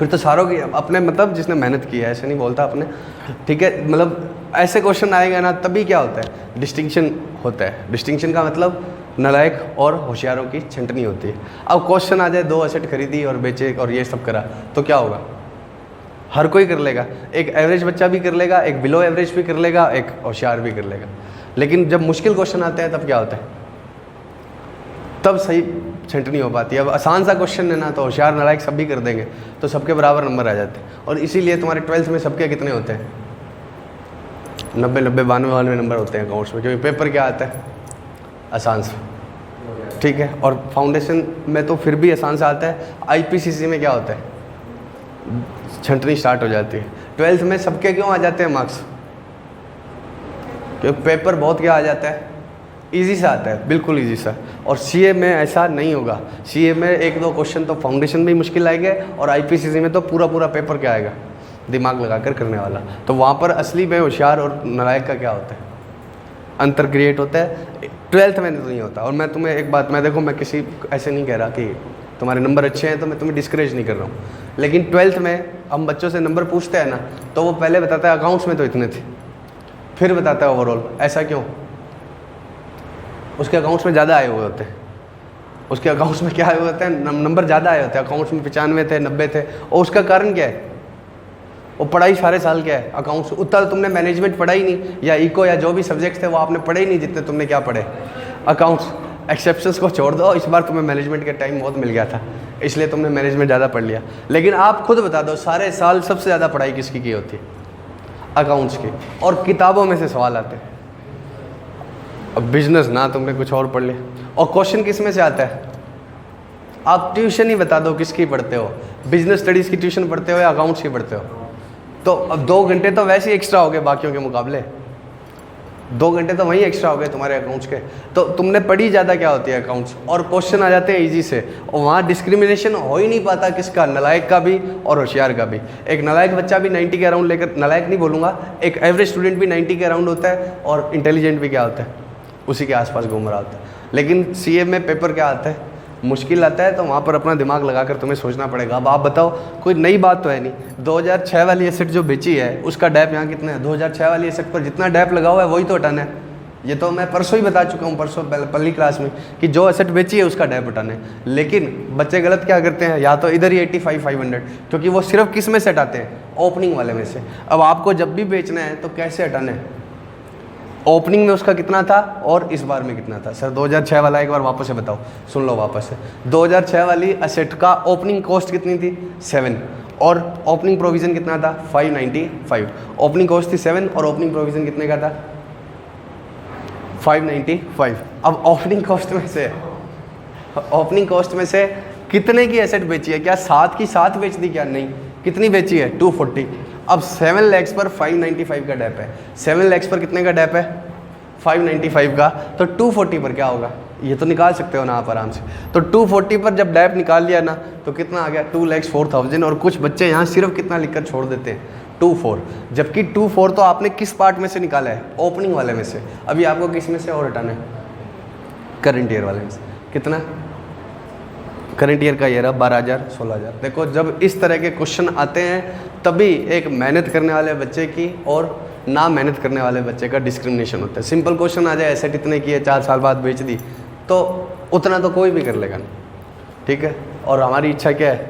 फिर तो सारों की अपने मतलब जिसने मेहनत की है, ऐसे नहीं बोलता अपने, ठीक है, मतलब ऐसे क्वेश्चन आएगा ना तभी क्या होता है, डिस्टिंक्शन होता है। डिस्टिंक्शन का मतलब नालायक और होशियारों की छंटनी होती है। अब क्वेश्चन आ जाए 2 एसेट खरीदी और बेचे और ये सब करा तो क्या होगा, हर कोई कर लेगा, एक एवरेज बच्चा भी कर लेगा, एक बिलो एवरेज भी कर लेगा, एक होशियार भी कर लेगा। लेकिन जब मुश्किल क्वेश्चन आते हैं तब क्या होता है, तब सही छंटनी हो पाती है। अब आसान सा क्वेश्चन है ना तो होशियार नालायक सब भी कर देंगे तो सबके बराबर नंबर आ जाते हैं। और इसीलिए तुम्हारे 12th में सबके कितने होते हैं, 90 92 92 नंबर होते हैं अकाउंट्स में, क्योंकि पेपर क्या आता है, आसान सा, ठीक है। और फाउंडेशन में तो फिर भी आसान सा आता है। IPCC में क्या होता है, छंटनी स्टार्ट हो जाती है। 12th में सबके क्यों आ जाते हैं मार्क्स, क्योंकि पेपर बहुत क्या आ जाता है, इजी सा आता है, बिल्कुल इजी सा। और CA में ऐसा नहीं होगा। CA में 1-2 क्वेश्चन तो फाउंडेशन में मुश्किल आएंगे और IPCC में तो पूरा पूरा पेपर क्या आएगा, दिमाग लगाकर करने वाला। तो वहाँ पर असली में होशियार और नालायक का क्या होता है, अंतर क्रिएट होता है। 12th में तो नहीं होता। और मैं तुम्हें एक बात, मैं देखो मैं किसी ऐसे नहीं कह रहा कि तुम्हारे नंबर अच्छे हैं तो मैं तुम्हें डिस्करेज नहीं कर रहा हूँ, लेकिन 12th में हम बच्चों से नंबर पूछते हैं ना तो वो पहले बताता है अकाउंट्स में तो इतने थे, फिर बताता है ओवरऑल। ऐसा क्यों, उसके अकाउंट्स में ज़्यादा आए हुए होते हैं, उसके अकाउंट्स में क्या आए हुए होते हैं, नंबर ज़्यादा आए होते हैं। अकाउंट्स में 95 थे, 90 थे। और उसका कारण क्या है, वो पढ़ाई सारे साल क्या है, अकाउंट्स। उतना तुमने मैनेजमेंट पढ़ा ही नहीं, या इको या जो भी सब्जेक्ट्स थे वो आपने पढ़े ही नहीं जितने तुमने क्या पढ़े, अकाउंट्स। एक्सेप्शंस को छोड़ दो, इस बार तुम्हें मैनेजमेंट के टाइम बहुत मिल गया था इसलिए तुमने मैनेजमेंट ज़्यादा पढ़ लिया। लेकिन आप खुद बता दो सारे साल सबसे ज़्यादा पढ़ाई किसकी की होती है, अकाउंट्स की। और किताबों में से सवाल आते हैं। अब बिजनेस ना तुमने कुछ और पढ़ लिया। और क्वेश्चन किस में से आता है, आप ट्यूशन ही बता दो किसकी पढ़ते हो, बिजनेस स्टडीज़ की ट्यूशन पढ़ते हो या अकाउंट्स की पढ़ते हो। तो अब 2 घंटे तो वैसे ही एक्स्ट्रा हो गए बाकियों के मुकाबले, 2 घंटे तो वहीं एक्स्ट्रा हो गए तुम्हारे अकाउंट्स के। तो तुमने पढ़ी ज़्यादा क्या होती है, अकाउंट्स। और क्वेश्चन आ जाते हैं इजी से, और वहाँ डिस्क्रिमिनेशन हो ही नहीं पाता किसका, नालायक का भी और होशियार का भी। एक नालायक बच्चा भी 90 के अराउंड लेकर, नालायक नहीं बोलूँगा, एक एवरेज स्टूडेंट भी 90 के अराउंड होता है, और इंटेलिजेंट भी क्या होता है, उसी के आसपास घूम रहा होता है। लेकिन CA में पेपर क्या आता है, मुश्किल आता है, तो वहाँ पर अपना दिमाग लगाकर तुम्हें सोचना पड़ेगा। अब आप बताओ, कोई नई बात तो है नहीं। 2006 वाली एसेट जो बेची है उसका डैप यहाँ कितना है, 2006 वाली एसेट पर जितना डैप लगा हुआ है वही तो हटाना है। ये तो मैं परसों ही बता चुका हूँ, परसों पहली क्लास में, कि जो एसेट बेची है उसका डैप हटाना है। लेकिन बच्चे गलत क्या करते हैं, या तो इधर ही 85 500, क्योंकि वो सिर्फ किस में से हटाते हैं, ओपनिंग वाले में से। अब आपको जब भी बेचना है तो कैसे हटाना है, ओपनिंग में उसका कितना था और इस बार में कितना था। सर 2006 वाला एक बार वापस से बताओ, सुन लो वापस से। 2006 वाली एसेट का ओपनिंग कॉस्ट कितनी थी, 7, और ओपनिंग प्रोविज़न कितना था, 595। ओपनिंग कॉस्ट थी 7 और ओपनिंग प्रोविज़न कितने का था, 595। अब ओपनिंग कॉस्ट में से कितने की एसेट बेची है, क्या 7 की 7 बेच दी, क्या नहीं, कितनी बेची है, 240। अब 7 lakhs पर 595 का डैप है, 7 lakhs पर कितने का डैप है, 595 का, तो 240 पर क्या होगा, ये तो निकाल सकते हो ना आप आराम से। तो 240 पर जब डैप निकाल लिया ना तो कितना आ गया, 2,04,000। और कुछ बच्चे यहाँ सिर्फ कितना लिखकर छोड़ देते हैं, 24, जबकि 24 तो आपने किस पार्ट में से निकाला है, ओपनिंग वाले में से। अभी आपको किस में से और हटाना है, करंट ईयर वाले में से। कितना, करंट ईयर का ये रहा 12,000 16,000। देखो जब इस तरह के क्वेश्चन आते हैं तभी एक मेहनत करने वाले बच्चे की और ना मेहनत करने वाले बच्चे का डिस्क्रिमिनेशन होता है। सिंपल क्वेश्चन आ जाए, एसेट इतने की है, 4 साल बाद बेच दी, तो उतना तो कोई भी कर लेगा ना, ठीक है। और हमारी इच्छा क्या है,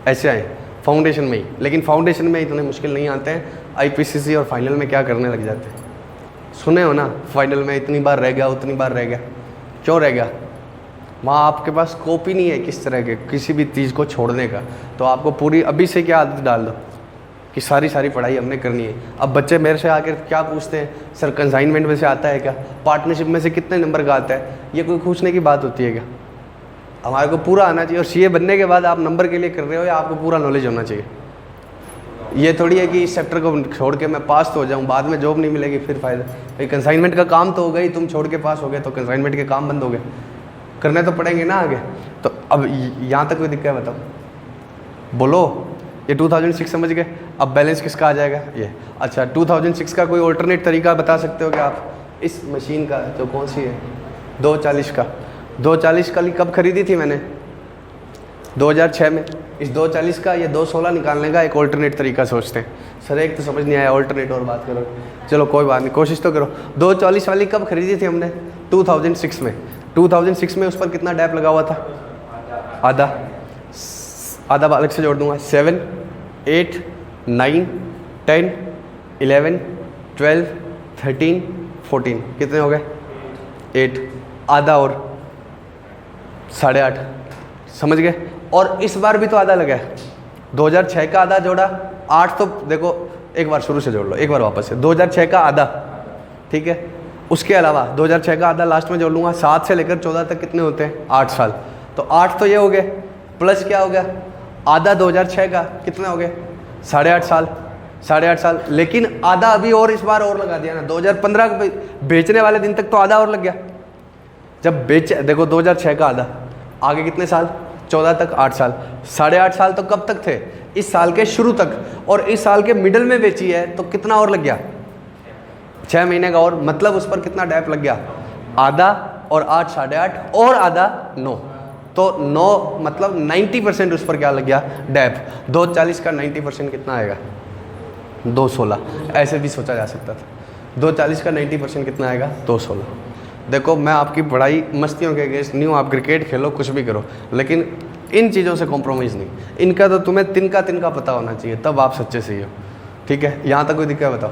ऐसे आए फाउंडेशन में ही, लेकिन फाउंडेशन में इतने मुश्किल नहीं आते हैं। IPCC और फाइनल में क्या करने लग जाते हैं, सुने हो ना, फाइनल में इतनी बार रह गया, उतनी बार रह गया, क्यों रह गया, वहाँ आपके पास कॉपी नहीं है किस तरह के किसी भी चीज़ को छोड़ने का। तो आपको पूरी अभी से क्या आदत डाल दो कि सारी पढ़ाई हमने करनी है। अब बच्चे मेरे से आकर क्या पूछते हैं, सर कंसाइनमेंट में से आता है क्या, पार्टनरशिप में से कितने नंबर का आता है, ये कोई पूछने की बात होती है क्या, हमारे को पूरा आना चाहिए। और CA बनने के बाद आप नंबर के लिए कर रहे हो या आपको पूरा नॉलेज होना चाहिए। ये थोड़ी है कि इस सेक्टर को छोड़ के मैं पास तो हो जाऊँ, बाद में जॉब नहीं मिलेगी फिर फ़ायदा। भाई कंसाइनमेंट का काम तो हो गई, तुम छोड़ के पास हो गए तो कंसाइनमेंट के काम बंद हो गए, करने तो पड़ेंगे ना आगे। तो अब यहाँ तक कोई दिक्कत है बताओ, बोलो। ये 2006 समझ गए, अब बैलेंस किसका आ जाएगा ये। अच्छा 2006 का कोई ऑल्टरनेट तरीका बता सकते हो क्या आप, इस मशीन का जो कौन सी है 240 का, 240 का कब खरीदी थी मैंने, 2006 में। इस 240 का ये 216 निकालने का एक ऑल्टरनेट तरीका सोचते हैं। सर एक तो समझ नहीं आया, ऑल्टरनेट और बात करो। चलो कोई बात नहीं, कोशिश तो करो। 240 वाली कब खरीदी थी हमने? 2006 में। 2006 में उस पर कितना डैप लगा हुआ था? आधा। आधा अलग से जोड़ दूंगा। 7, 8, 9, 10, 11, 12, 13, 14 कितने हो गए? 8। आधा और 8.5, समझ गए? और इस बार भी तो आधा लगा है। 2006 का आधा जोड़ा 8, तो देखो एक बार शुरू से जोड़ लो, एक बार वापस से। 2006 का आधा, ठीक है। उसके अलावा 2006 का आधा लास्ट में जोड़ लूँगा। 7 से लेकर 14 तक कितने होते हैं? 8 साल। तो 8 तो ये हो गए, प्लस क्या हो गया? आधा 2006 का कितने हो गए? 8.5 साल। 8.5 साल, लेकिन आधा अभी और इस बार और लगा दिया ना। 2015 बेचने वाले दिन तक तो आधा और लग गया। जब देखो 2006 का आधा, आगे कितने साल? 14 तक 8 साल। 8.5 साल तो कब तक थे? इस साल के शुरू तक। और इस साल के मिडल में बेची है तो कितना और लग गया? 6 महीने का और, मतलब उस पर कितना डैप लग गया? आधा और 8, 8.5 और आधा 9। तो 9 मतलब 90% उस पर क्या लग गया? डैप। 240 का 90% कितना आएगा? 216। ऐसे भी सोचा जा सकता था। 240 का 90% कितना आएगा? 216। देखो मैं आपकी पढ़ाई मस्तियों के अगेंस्ट नहीं हूँ, आप क्रिकेट खेलो कुछ भी करो, लेकिन इन चीज़ों से कॉम्प्रोमाइज़ नहीं। इनका तो तुम्हें तिनका तिनका पता होना चाहिए, तब आप सच्चे सही हो, ठीक है? यहाँ तक कोई दिक्कत बताओ?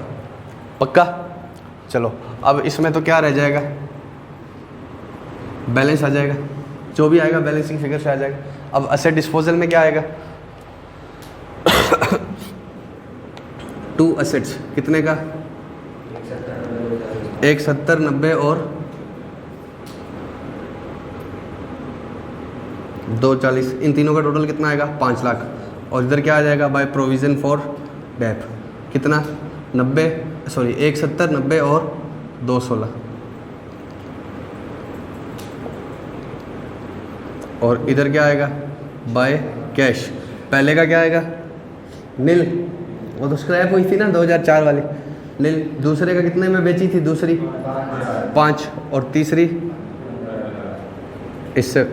पक्का? चलो अब इसमें तो क्या रह जाएगा? बैलेंस आ जाएगा। जो भी आएगा बैलेंसिंग फिगर से आ जाएगा। अब असेट डिस्पोजल में क्या आएगा? 2 असेट्स कितने का? 1, 70, 90 और 240। इन तीनों का टोटल कितना आएगा? 5 लाख। और इधर क्या आ जाएगा? बाय प्रोविज़न फॉर डैप कितना? 1, 70, 90 और 216। और इधर क्या आएगा? By cash. पहले का क्या आएगा? नील। वो तो स्क्रैप हुई थी ना 2004 वाली, नील। दूसरे का कितने में बेची थी? दूसरी 5, और तीसरी इससे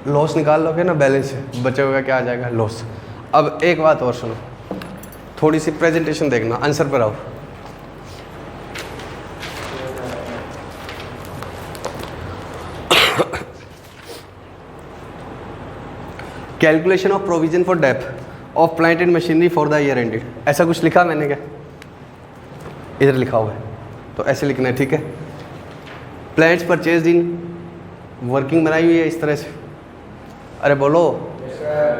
लॉस निकाल लोगे ना बैलेंस से, बचे हुआ क्या आ जाएगा? लॉस। अब एक बात और सुनो, थोड़ी सी प्रेजेंटेशन देखना, आंसर पर आओ। Calculation of provision for dep of plant and machinery for the year ended. ऐसा कुछ लिखा मैंने क्या? इधर लिखा हुआ है, तो ऐसे लिखना है, ठीक है? प्लांट्स परचेज इन वर्किंग बनाई हुई है इस तरह से। अरे बोलो।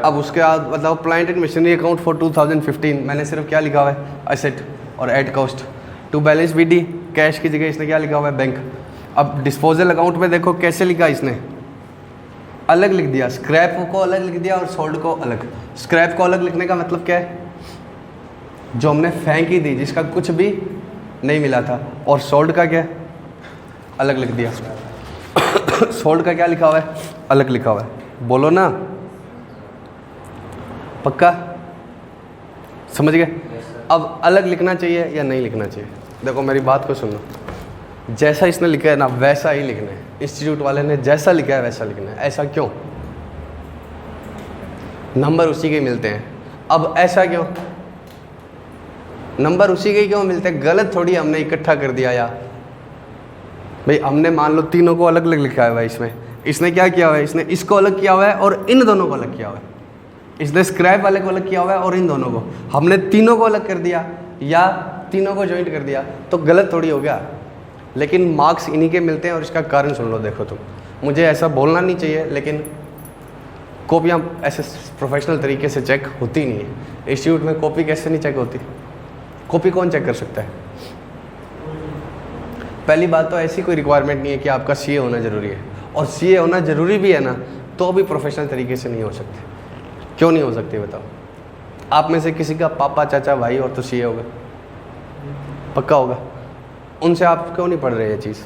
अब उसके बाद मतलब plant and machinery account for 2015 मैंने सिर्फ क्या लिखा हुआ है? असेट और at cost. To balance BD, cash की जगह इसने क्या लिखा हुआ है? बैंक। अब डिस्पोजल अकाउंट में देखो कैसे लिखा इसने? अलग लिख दिया। स्क्रैप को अलग लिख दिया और सोल्ड को अलग। स्क्रैप को अलग लिखने का मतलब क्या है? जो हमने फेंक ही दी, जिसका कुछ भी नहीं मिला था। और सोल्ड का क्या? अलग लिख दिया। सोल्ड का क्या लिखा हुआ है? अलग लिखा हुआ है। बोलो ना, पक्का? समझ गए? अब अलग लिखना चाहिए या नहीं लिखना चाहिए? देखो मेरी बात को सुनो, जैसा इसने लिखा है ना वैसा ही लिखना है। इंस्टीट्यूट वाले ने जैसा लिखा है वैसा लिखना है। ऐसा क्यों? नंबर उसी के मिलते हैं। अब ऐसा क्यों? नंबर उसी के क्यों मिलते हैं? गलत थोड़ी हमने इकट्ठा कर दिया यार भाई। हमने मान लो तीनों को अलग अलग लिखा है भाई। इसमें इसने क्या किया हुआ है? इसने इसको अलग किया हुआ है और इन दोनों को अलग किया हुआ है। इसने स्क्रैप वाले को अलग किया हुआ है और इन दोनों को। हमने तीनों को अलग कर दिया या तीनों को ज्वाइंट कर दिया तो गलत थोड़ी हो गया। लेकिन मार्क्स इन्हीं के मिलते हैं और इसका कारण सुन लो। देखो तुम, मुझे ऐसा बोलना नहीं चाहिए, लेकिन कॉपियाँ ऐसे प्रोफेशनल तरीके से चेक होती नहीं है। इंस्टीट्यूट में कॉपी कैसे नहीं चेक होती? कॉपी कौन चेक कर सकता है? पहली बात तो ऐसी कोई रिक्वायरमेंट नहीं है कि आपका सीए होना ज़रूरी है। और सीए होना ज़रूरी भी है ना, तो भी प्रोफेशनल तरीके से नहीं हो सकते। क्यों नहीं हो सकते बताओ? आप में से किसी का पापा, चाचा, भाई और तो सीए होगा, पक्का होगा। उनसे आप क्यों नहीं पढ़ रहे ये चीज़?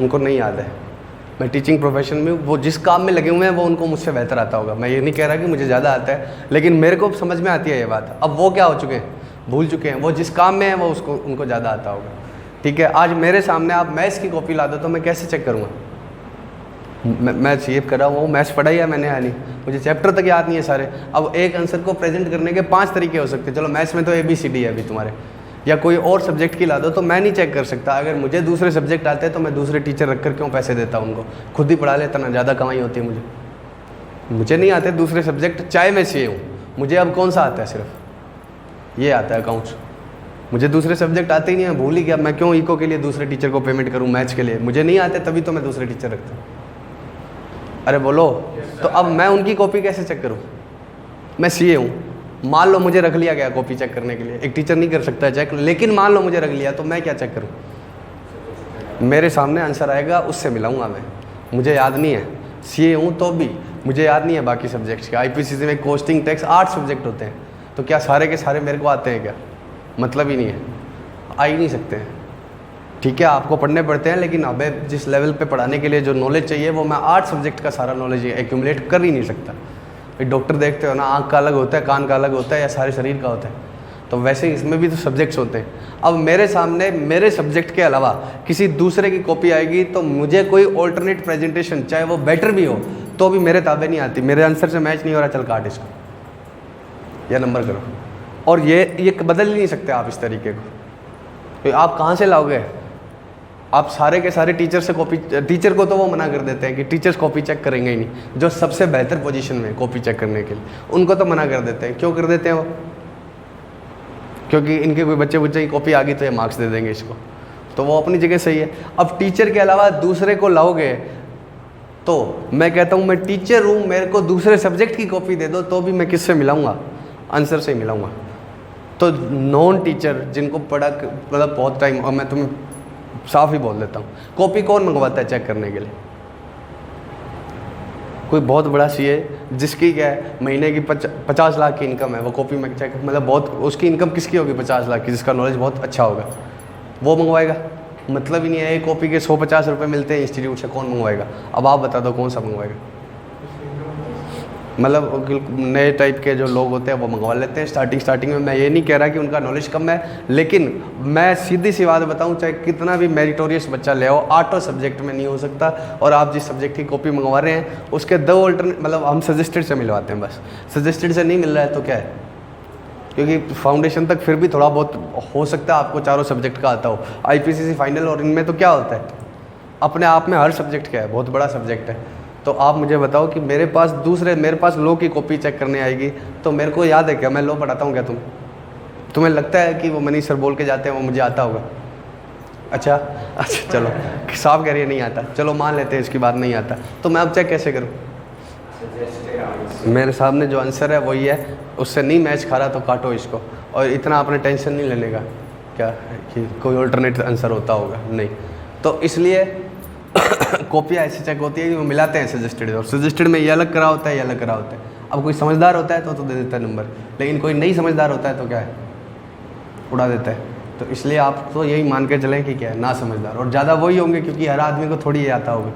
उनको नहीं याद है। मैं टीचिंग प्रोफेशन में, वो जिस काम में लगे हुए हैं वो उनको मुझसे बेहतर आता होगा। मैं ये नहीं कह रहा कि मुझे ज़्यादा आता है, लेकिन मेरे को समझ में आती है ये बात। अब वो क्या हो चुके हैं? भूल चुके हैं। वो जिस काम में है वो उसको उनको ज़्यादा आता होगा, ठीक है? आज मेरे सामने आप मैथ्स की कॉपी ला दो तो मैं कैसे चेक करूँगा? मैं सीए कर रहा हूँ, वो मैथ्स पढ़ा ही है मैंने या नहीं? मुझे चैप्टर तक याद नहीं है सारे। अब एक आंसर को प्रेजेंट करने के 5 तरीके हो सकते हैं। चलो मैथ्स में तो ABCD है अभी तुम्हारे, या कोई और सब्जेक्ट की ला दो तो मैं नहीं चेक कर सकता। अगर मुझे दूसरे सब्जेक्ट आते हैं तो मैं दूसरे टीचर रख कर क्यों पैसे देता हूँ उनको, खुद ही पढ़ा लेता ना, ज़्यादा कमाई होती है मुझे नहीं आते दूसरे सब्जेक्ट, चाहे मैं CA हूँ। मुझे अब कौन सा आता है, सिर्फ ये आता है अकाउंट्स। मुझे दूसरे सब्जेक्ट आते ही नहीं है, भूल ही गया। मैं क्यों इको के लिए दूसरे टीचर को पेमेंट करूँ, मैथ्स के लिए मुझे नहीं आते तभी तो मैं दूसरे टीचर रखता हूँ। अरे बोलो, तो अब मैं उनकी कॉपी कैसे चेक करूँ? मैं CA हूँ, मान लो मुझे रख लिया गया कॉपी चेक करने के लिए, एक टीचर नहीं कर सकता चेक, लेकिन मान लो मुझे रख लिया तो मैं क्या चेक करूँ? मेरे सामने आंसर आएगा, उससे मिलाऊंगा मैं। मुझे याद नहीं है, CA हूँ तो भी मुझे याद नहीं है बाकी सब्जेक्ट्स के। IPCC में कॉस्टिंग, टैक्स 8 सब्जेक्ट होते हैं, तो क्या सारे के सारे मेरे को आते हैं क्या? मतलब ही नहीं है, आ ही नहीं सकते हैं। ठीक है, आपको पढ़ने पड़ते हैं, लेकिन अब जिस लेवल पे पढ़ाने के लिए जो नॉलेज चाहिए वो मैं 8 सब्जेक्ट का सारा नॉलेज एक्यूमुलेट कर ही नहीं सकता। भाई डॉक्टर देखते हो ना, आँख का अलग होता है, कान का अलग होता है, या सारे शरीर का होता है, तो वैसे ही इसमें भी तो सब्जेक्ट्स होते हैं। अब मेरे सामने मेरे सब्जेक्ट के अलावा किसी दूसरे की कॉपी आएगी तो मुझे कोई ऑल्टरनेट प्रेजेंटेशन, चाहे वो बेटर भी हो, तो भी मेरे ताबे नहीं आती। मेरे आंसर से मैच नहीं हो रहा, चल काट इसको या नंबर करो। और ये बदल ही नहीं सकते आप इस तरीके को। तो आप कहाँ से लाओगे? आप सारे के सारे टीचर से कॉपी, टीचर को तो वो मना कर देते हैं कि टीचर्स कॉपी चेक करेंगे ही नहीं। जो सबसे बेहतर पोजीशन में कॉपी चेक करने के लिए, उनको तो मना कर देते हैं। क्यों कर देते हैं वो? क्योंकि इनके कोई बच्चे की कॉपी आ गई तो ये मार्क्स दे देंगे इसको, तो वो अपनी जगह सही है। अब टीचर के अलावा दूसरे को लाओगे तो मैं कहता हूँ मैं टीचर हूँ, मेरे को दूसरे सब्जेक्ट की कॉपी दे दो तो भी मैं किससे मिलाऊंगा? आंसर से ही मिलाऊंगा। तो नॉन टीचर जिनको पढ़ा मतलब बहुत टाइम, और मैं तुम्हें साफ ही बोल देता हूँ, कॉपी कौन मंगवाता है चेक करने के लिए? कोई बहुत बड़ा CA जिसकी क्या है महीने की 50 लाख की इनकम है, वो कॉपी में चेक, मतलब बहुत उसकी इनकम किसकी होगी 50 लाख की, जिसका नॉलेज बहुत अच्छा होगा, वो मंगवाएगा? मतलब ही नहीं है। एक कॉपी के 150 रुपये मिलते हैं इंस्टीट्यूट से, कौन मंगवाएगा? अब आप बता दो कौन सा मंगवाएगा? मतलब नए टाइप के जो लोग होते हैं वो मंगवा लेते हैं स्टार्टिंग में। मैं ये नहीं कह रहा कि उनका नॉलेज कम है, लेकिन मैं सीधी सी बात बताऊं, चाहे कितना भी मेरिटोरियस बच्चा ले आओ, 8 सब्जेक्ट में नहीं हो सकता। और आप जिस सब्जेक्ट की कॉपी मंगवा रहे हैं उसके 2 ऑल्टरनेट, मतलब हम सजेस्टेड से मिलवाते हैं बस। सजेस्टेड से नहीं मिल रहा है तो क्या है, क्योंकि फाउंडेशन तक फिर भी थोड़ा बहुत हो सकता है आपको चारों सब्जेक्ट का आता हो। IPCC फाइनल और इनमें तो क्या होता है, अपने आप में हर सब्जेक्ट क्या है, बहुत बड़ा सब्जेक्ट है। तो आप मुझे बताओ कि मेरे पास लॉ की कॉपी चेक करने आएगी तो मेरे को याद है क्या मैं लॉ पढ़ाता हूँ क्या? तुम्हें लगता है कि वो मनीष सर बोल के जाते हैं वो मुझे आता होगा? अच्छा चलो, साफ कह रही है नहीं आता, चलो मान लेते हैं इसकी बात नहीं आता, तो मैं अब चेक कैसे करूँ? मेरे सामने जो आंसर है वही है, उससे नहीं मैच खा रहा तो काटो इसको। और इतना आपने टेंशन नहीं लेने का क्या कि कोई ऑल्टरनेट आंसर होता होगा, नहीं। तो इसलिए कॉपियाँ ऐसे चेक होती है कि वो मिलाते हैं सजेस्टेड, और सजेस्टेड में ये अलग करा होता है, ये अलग करा होता है। अब कोई समझदार होता है तो दे देता है नंबर, लेकिन कोई नहीं समझदार होता है तो क्या है, उड़ा देता है। तो इसलिए आप तो यही मान के चलें कि क्या है, ना समझदार। और ज़्यादा वही होंगे क्योंकि हर आदमी को थोड़ी ये आता होगा।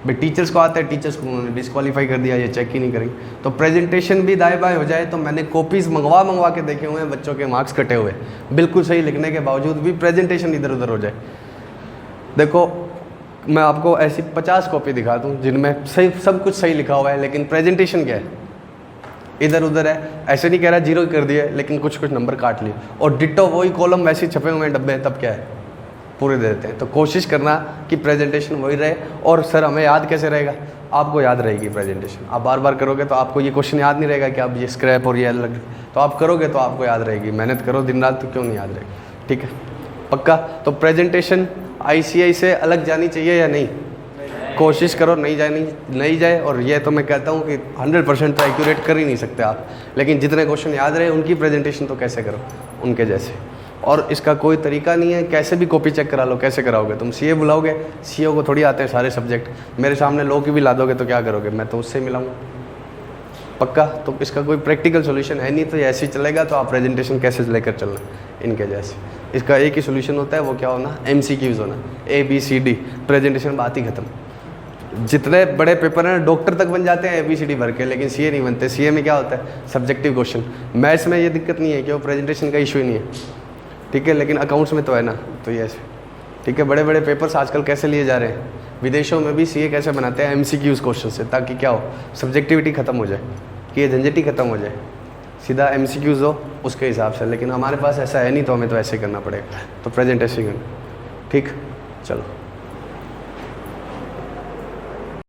भाई टीचर्स को आता है, टीचर्स को उन्होंने डिस्क्वालीफाई कर दिया, ये चेक ही नहीं करेंगे। तो प्रेजेंटेशन भी दाएँ बाएँ हो जाए तो मैंने कॉपीज़ मंगवा के देखे हुए हैं बच्चों के मार्क्स कटे हुए, बिल्कुल सही लिखने के बावजूद भी प्रेजेंटेशन इधर उधर हो जाए। देखो मैं आपको ऐसी 50 कॉपी दिखा दूँ जिनमें सही सब कुछ सही लिखा हुआ है, लेकिन प्रेजेंटेशन क्या है, इधर उधर है। ऐसे नहीं कह रहा 0 कर दिए, लेकिन कुछ नंबर काट लिए। और डिट्टो वही कॉलम वैसे छपे हुए हैं डब्बे, तब क्या है, पूरे दे देते हैं। तो कोशिश करना कि प्रेजेंटेशन वही रहे। और सर हमें याद कैसे रहेगा? आपको याद रहेगी प्रेजेंटेशन। आप बार बार करोगे तो आपको ये क्वेश्चन याद नहीं रहेगा कि आप ये स्क्रैप और ये अलग, तो आप करोगे तो आपको याद रहेगी। मेहनत करो दिन रात तो क्यों नहीं याद रहेगी? ठीक है, पक्का। तो प्रेजेंटेशन ICI से अलग जानी चाहिए या नहीं? कोशिश करो नहीं जाए। और ये तो मैं कहता हूँ कि 100% तो एक्यूरेट कर ही नहीं सकते आप, लेकिन जितने क्वेश्चन याद रहे उनकी प्रेजेंटेशन तो कैसे करो उनके जैसे। और इसका कोई तरीका नहीं है, कैसे भी कॉपी चेक करा लो, कैसे कराओगे? तुम CA बुलाओगे, CO को थोड़ी आते हैं सारे सब्जेक्ट। मेरे सामने लॉ की भी ला दोगे तो क्या करोगे? मैं तो उससे मिलाऊंगा, पक्का। तो इसका कोई प्रैक्टिकल सोल्यूशन है नहीं, तो ये ऐसे ही चलेगा। तो आप प्रेजेंटेशन कैसे लेकर चलना इनके जैसे? इसका एक ही सोल्यूशन होता है, वो क्या होना? MCQs होना, ABCD। प्रेजेंटेशन बात ही खत्म। जितने बड़े पेपर हैं डॉक्टर तक बन जाते हैं ABCD भर के, लेकिन CA नहीं बनते। CA में क्या होता है? Subjective question. मैथ्स में ये दिक्कत नहीं है कि वो प्रेजेंटेशन का इशू ही नहीं है, ठीक है, लेकिन अकाउंट्स में तो है ना। तो ये ऐसे, ठीक है। बड़े बड़े पेपर्स आजकल कैसे लिए जा रहे हैं? विदेशों में भी सीए कैसे बनाते हैं, एमसीक्यूज क्वेश्चन से, ताकि क्या हो, सब्जेक्टिविटी खत्म हो जाए, कि ये झंझट ही खत्म हो जाए, सीधा एमसीक्यूज हो उसके हिसाब से। लेकिन हमारे पास ऐसा है नहीं, तो हमें तो ऐसे ही करना पड़ेगा। तो प्रेजेंट ऐसे ही करना, ठीक, चलो।